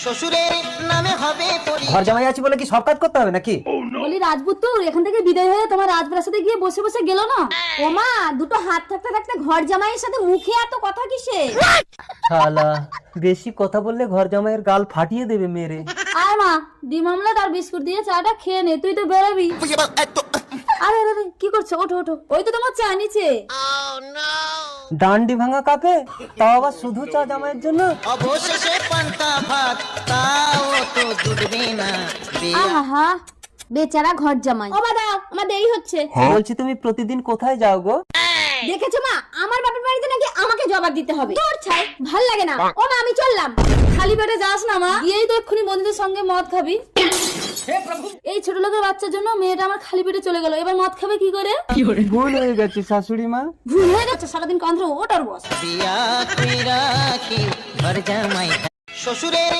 শ্বশুরের নামে হবে পরি। ঘর জামাই আছি বলে কি সব কাজ করতে হবে নাকি? বলি রাজপুত্র এখান থেকে বিদায় হয়ে তোমার রাজপ্রাসাদে গিয়ে বসে বসে গেল না? ও মা, দুটো হাত থাকতে থাকতে ঘর জামাইয়ের সাথে মুখে এত কথা কিসে? শালা বেশি কথা বললে ঘর জামাইয়ের গাল ফাটিয়ে দেবে মেরে। আয় মা, ডিম আমলেট আর বিস্কুট দিয়ে চাটা খেয়ে নে, তুই তো বেরোবি। আরে আরে আরে, কি করছো? ওঠো ওঠো, ওই তো তোমার চা নিচে। ডান্ডি ভাঙা কাপে, তাও আবার শুধু চা জামাইয়ের জন্য। অবশেষে পান্তা ভাত, তাও তো জুটবে না। আহা, বেচারা ঘর জামাই। ও বাবা, আমার দেরি হচ্ছে। বলছি তুমি প্রতিদিন কোথায় যাও গো? দেখেছো মা, আমার বাপের বাড়িতে নাকি আমাকে জবাব দিতে হবে। তোর ছাই ভাল লাগে না। ও মা, আমি চললাম। খালি পেটে যাস না মা, গিয়েই তো এক্ষুনি বন্ধুদের সঙ্গে মদ খাবি। এই ছোট লোকের বাচ্চার জন্য মেয়েটা আমার খালি পেটে চলে গেল, এবার মদ খাবে কি করে? ভুল হয়ে গেছে শাশুড়ি মা। ভুল হয়ে গেছে, সারাদিন কান্দ্র ওটার বস। বিয়া কইরা কি ঘর জামাই শ্বশুরের